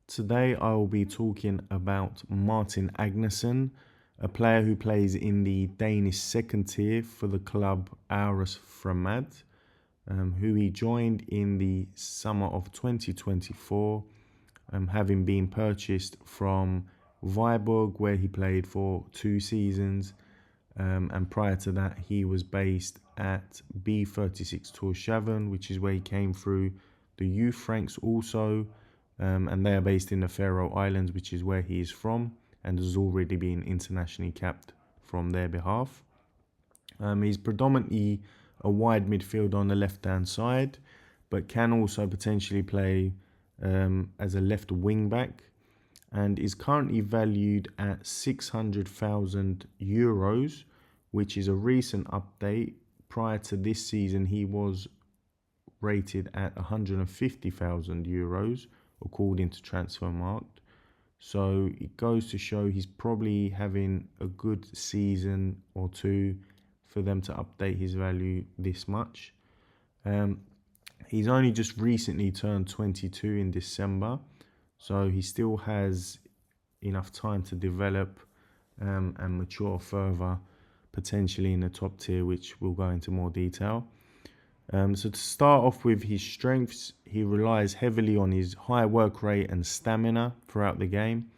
Today I will be talking about Martin Agnarsson, a player who plays in the Danish second tier for the club Aarhus Fremad, who he joined in the summer of 2024, having been purchased from Viborg, where he played for 2 seasons, and prior to that he was based at B36 Torshavn, which is where he came through the youth ranks also. And they are based in the Faroe Islands, which is where he is from, and has already been internationally capped from their behalf. He's predominantly a wide midfielder on the left-hand side, but can also potentially play as a left wing-back, and is currently valued at €600,000, which is a recent update. Prior to this season, he was rated at €150,000, according to Transfermarkt. So it goes to show he's probably having a good season or two for them to update his value this much. He's only just recently turned 22 in December, so he still has enough time to develop and mature further, potentially in the top tier, which we'll go into more detail. So to start off with his strengths, he relies heavily on his high work rate and stamina throughout the game.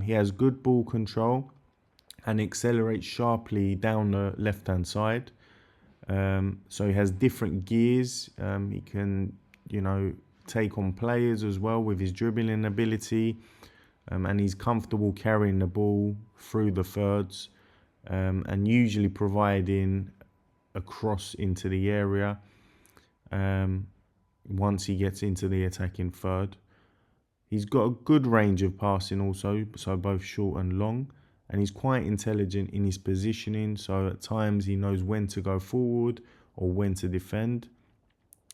He has good ball control and accelerates sharply down the left-hand side. So he has different gears. He can, take on players as well with his dribbling ability. And he's comfortable carrying the ball through the thirds and usually providing a cross into the area once he gets into the attacking third. He's got a good range of passing also, so both short and long, and he's quite intelligent in his positioning, so at times he knows when to go forward or when to defend.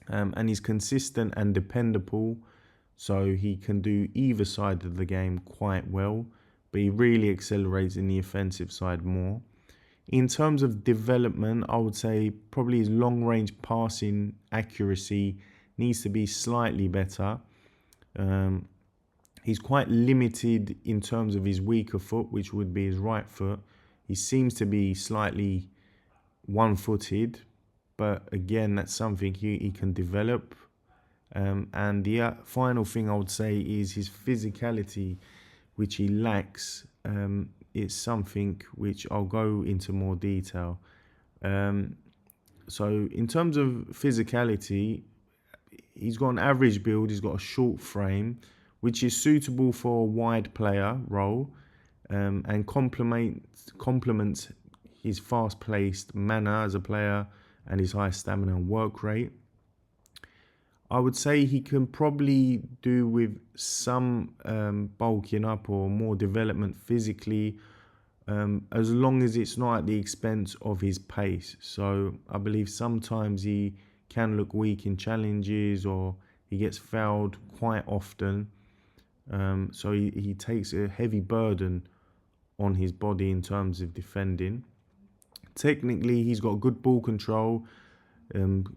And he's consistent and dependable, so he can do either side of the game quite well, but he really accelerates in the offensive side more. In terms of development, I would say probably his long-range passing accuracy needs to be slightly better. He's quite limited in terms of his weaker foot, which would be his right foot. He seems to be slightly one-footed, but again, that's something he can develop. And the final thing I would say is his physicality, which he lacks. It's something which I'll go into more detail. So in terms of physicality, he's got an average build, he's got a short frame, which is suitable for a wide player role, and complements his fast-paced manner as a player and his high stamina and work rate. I would say he can probably do with some bulking up or more development physically, as long as it's not at the expense of his pace. So I believe sometimes he can look weak in challenges or he gets fouled quite often. So he takes a heavy burden on his body in terms of defending. Technically, he's got good ball control.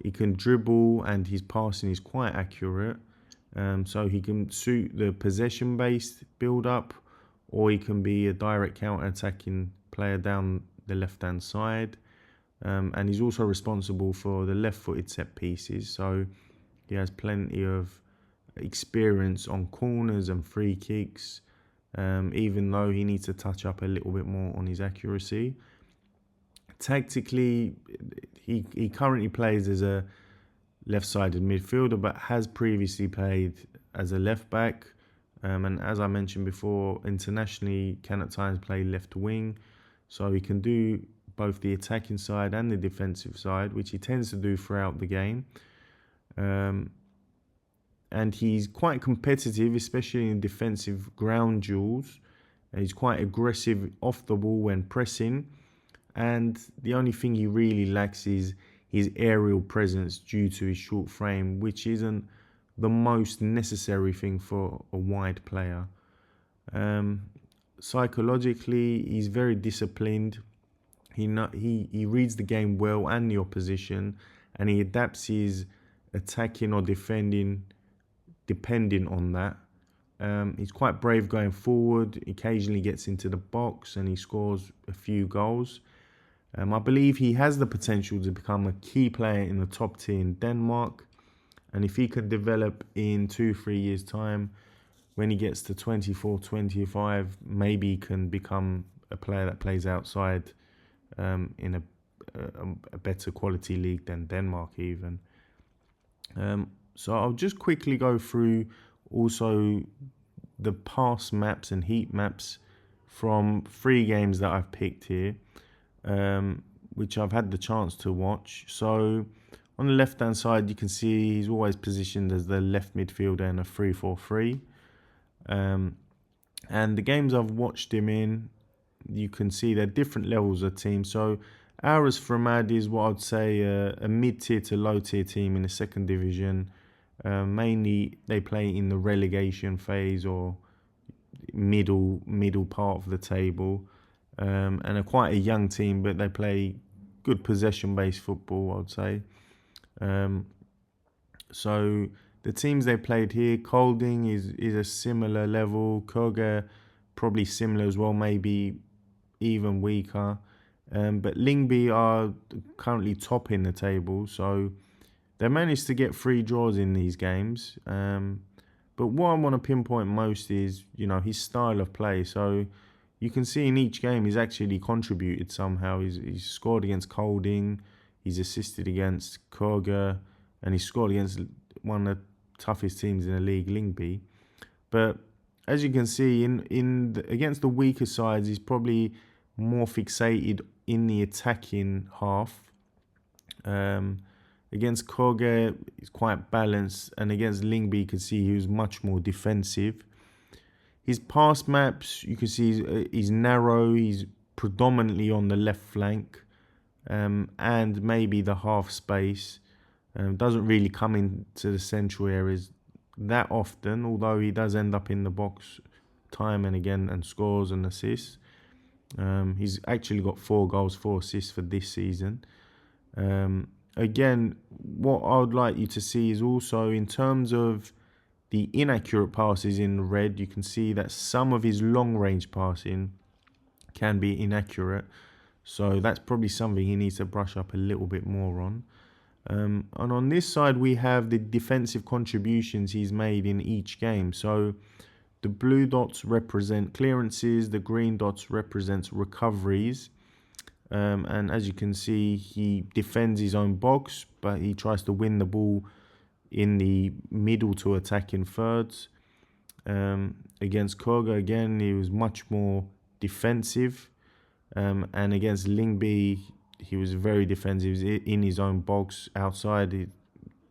He can dribble and his passing is quite accurate. So he can suit the possession-based build-up, or he can be a direct counter-attacking player down the left-hand side. And he's also responsible for the left-footed set pieces. So he has plenty of experience on corners and free kicks, even though he needs to touch up a little bit more on his accuracy. Tactically, he currently plays as a left-sided midfielder, but has previously played as a left-back. And as I mentioned before, internationally can at times play left wing. So he can do both the attacking side and the defensive side, which he tends to do throughout the game. And he's quite competitive, especially in defensive ground duels. He's quite aggressive off the ball when pressing. And the only thing he really lacks is his aerial presence due to his short frame, which isn't the most necessary thing for a wide player. Psychologically, he's very disciplined. He reads the game well and the opposition, and he adapts his attacking or defending depending on that. He's quite brave going forward, occasionally gets into the box and he scores a few goals. I believe he has the potential to become a key player in the top tier in Denmark. And if he could develop in 2-3 years' time, when he gets to 24, 25, maybe he can become a player that plays outside in a better quality league than Denmark even. So I'll just quickly go through also the past maps and heat maps from 3 games that I've picked here, which I've had the chance to watch. So on the left-hand side, you can see he's always positioned as the left midfielder in a 3-4-3. And the games I've watched him in, you can see they're different levels of teams. So Aarhus Fremad is what I'd say a mid-tier to low-tier team in the second division. Mainly they play in the relegation phase or middle part of the table, and are quite a young team, but they play good possession-based football, I'd say. So the teams they played here, Kolding is a similar level, Køge probably similar as well, maybe even weaker. But Lyngby are currently top in the table, so they managed to get 3 draws in these games. But what I want to pinpoint most is, his style of play. So you can see in each game he's actually contributed somehow. He's scored against Kolding, he's assisted against Køge, and he scored against one of the toughest teams in the league, Lyngby. But as you can see, against the weaker sides, he's probably more fixated in the attacking half. Against Køge, he's quite balanced, and against Lyngby, you can see he was much more defensive. His pass maps, you can see he's narrow, he's predominantly on the left flank, and maybe the half space. Doesn't really come into the central areas that often, although he does end up in the box time and again and scores and assists. He's actually got 4 goals, 4 assists for this season. Again, what I would like you to see is also in terms of the inaccurate passes in red, you can see that some of his long-range passing can be inaccurate. So that's probably something he needs to brush up a little bit more on. And on this side, we have the defensive contributions he's made in each game. So the blue dots represent clearances, the green dots represents recoveries. And as you can see, he defends his own box, but he tries to win the ball in the middle to attacking thirds. Against Køge, again, he was much more defensive. And against Lyngby, he was very defensive in his own box, outside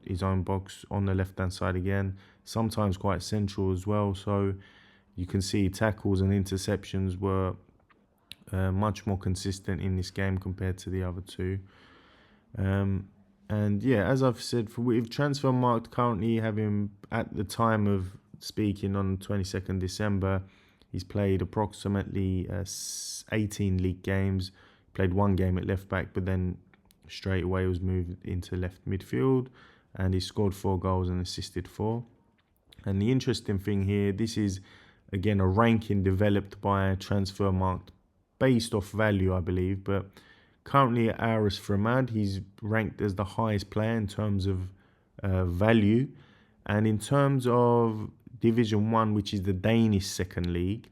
his own box, on the left-hand side again, sometimes quite central as well. So you can see tackles and interceptions were much more consistent in this game compared to the other 2. And yeah, as I've said, with Transfermarkt currently having, at the time of speaking on 22nd December, he's played approximately 18 league games, played 1 game at left back, but then straight away was moved into left midfield, and he scored 4 goals and assisted 4. And the interesting thing here, this is again a ranking developed by Transfermarkt based off value, I believe, but currently at Aarhus Fremad, he's ranked as the highest player in terms of value. And in terms of Division 1, which is the Danish second league,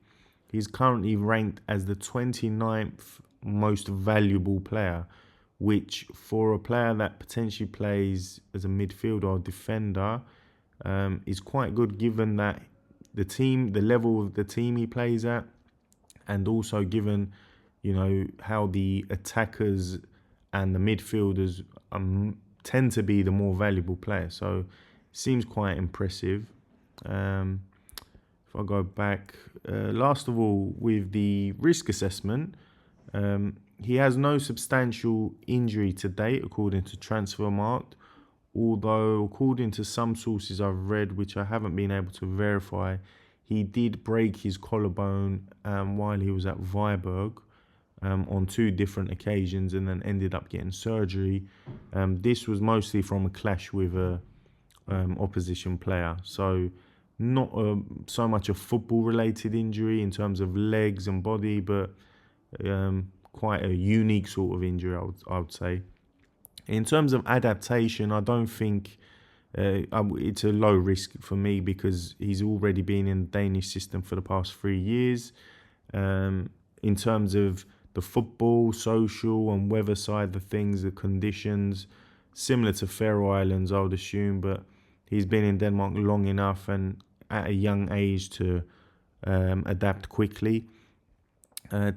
he's currently ranked as the 29th most valuable player, which for a player that potentially plays as a midfielder or defender is quite good, given that the level of the team he plays at, and also given how the attackers and the midfielders tend to be the more valuable players. So it seems quite impressive. If I go back, last of all, with the risk assessment, he has no substantial injury to date, according to Transfermarkt, although according to some sources I've read, which I haven't been able to verify, he did break his collarbone while he was at Viborg on 2 different occasions, and then ended up getting surgery. This was mostly from a clash with a opposition player. So not so much a football-related injury in terms of legs and body, but quite a unique sort of injury, I would say. In terms of adaptation, I don't think it's a low risk for me because he's already been in the Danish system for the past 3 years. In terms of the football, social and weather side of things, the conditions, similar to Faroe Islands, I would assume, but he's been in Denmark long enough and at a young age to adapt quickly.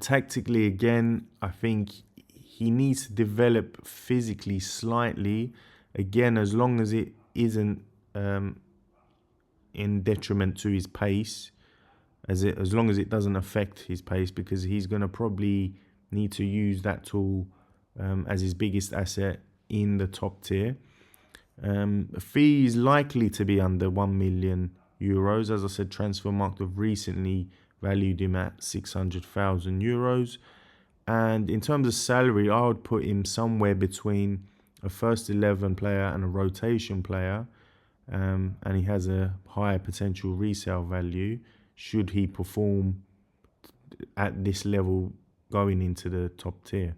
Tactically, again, I think he needs to develop physically slightly. Again, as long as it isn't in detriment to his pace, as long as it doesn't affect his pace, because he's going to probably need to use that tool as his biggest asset in the top tier. Fee is likely to be under 1 million euros. As I said, Transfermarkt have recently valued him at 600,000 euros. And in terms of salary, I would put him somewhere between a first 11 player and a rotation player. And he has a higher potential resale value should he perform at this level going into the top tier.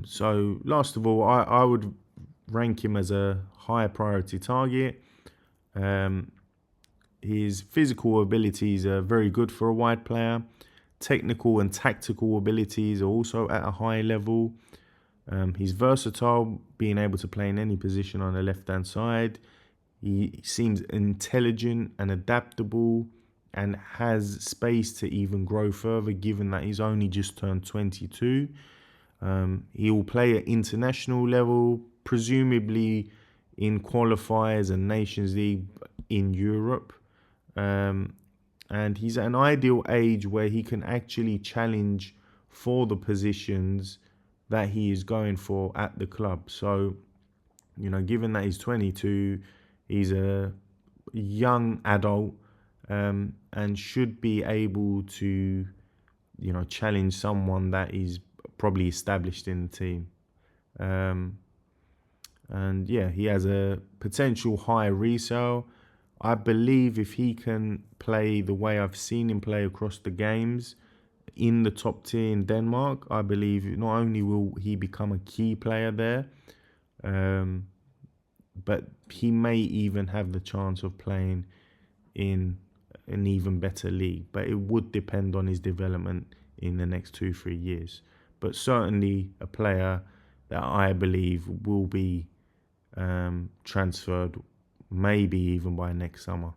So last of all, I would rank him as a higher priority target. His physical abilities are very good for a wide player. Technical and tactical abilities are also at a high level. He's versatile, being able to play in any position on the left-hand side. He seems intelligent and adaptable and has space to even grow further, given that he's only just turned 22. He will play at international level, presumably in qualifiers and Nations League in Europe. And he's at an ideal age where he can actually challenge for the positions that he is going for at the club. So, given that he's 22, he's a young adult and should be able to, challenge someone that is probably established in the team. And yeah, he has a potential high resale. I believe if he can play the way I've seen him play across the games in the top tier in Denmark, I believe not only will he become a key player there, but he may even have the chance of playing in an even better league. But it would depend on his development in the next 2-3 years. But certainly a player that I believe will be transferred, maybe even by next summer.